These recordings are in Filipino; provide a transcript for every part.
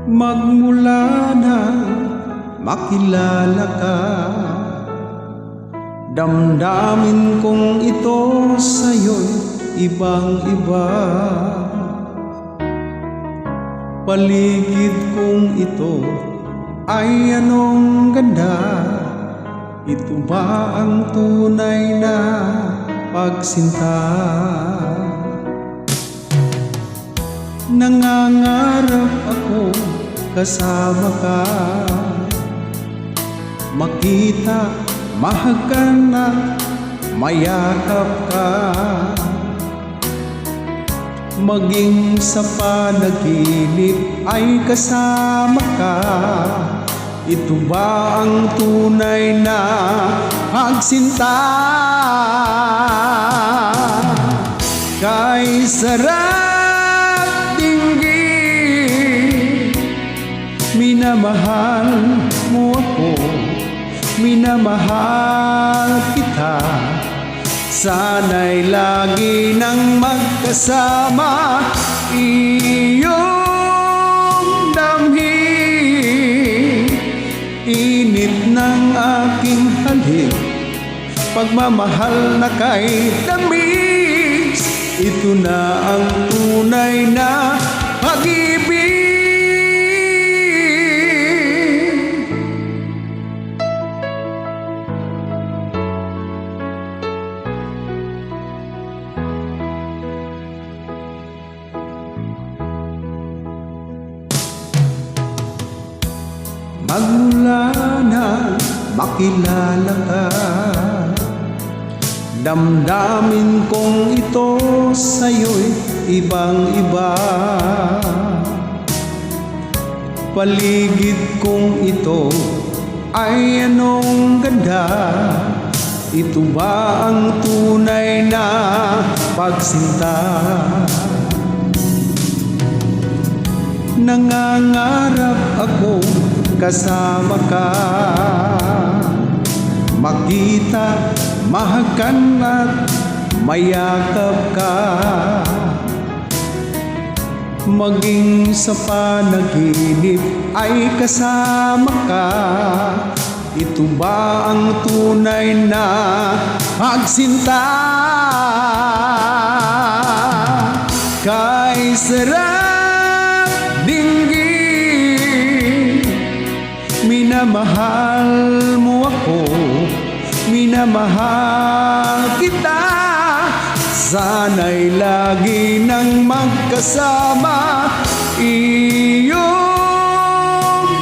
Magmula na makilala ka, damdamin kong ito sa'yo'y ibang-iba. Paligid kong ito ay anong ganda, ito ba ang tunay na pagsinta? Nangangarap ako kasama ka, makita, mahagan at mayakap ka, maging sa panaginip ay kasama ka. Ito ba ang tunay na pagsinta? Kay sarap dinggin, minamahal mo ako, minamahal kita. Sana'y lagi nang magkasama, iyong damhin, init ng aking halik, pagmamahal na kay tamis. Ito na ang tunay na pag-ibig. Magmula na makilala ka, damdamin kong ito sa'yo'y ibang-iba. Paligid kong ito ay anong ganda, ito ba ang tunay na pagsinta? Nangangarap ako kasama ka, makita, mahagan at mayakap ka, maging sa panaginip ay kasama ka. Ito ba ang tunay na pagsinta? Kay sarap dinggin, minamahal mo ako, minamahal kita. Sana'y lagi nang magkasama, iyong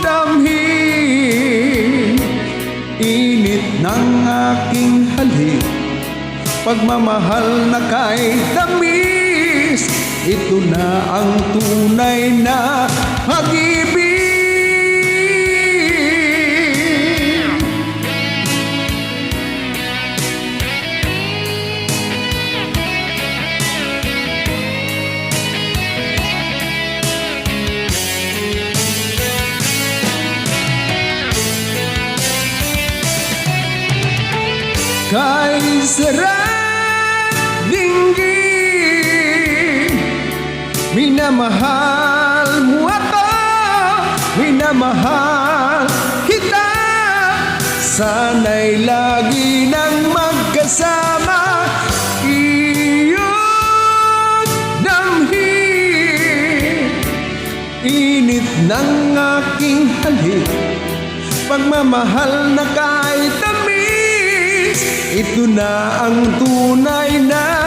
damhin, init ng aking halik, pagmamahal na kay tamis. Ito na ang tunay na pag-ibig. Kay sarap dinggin, minamahal mo ako, minamahal kita. Sana'y lagi nang magkasama, iyong damhin, init ng aking halik, pagmamahal na kay tamis. Ito na ang tunay na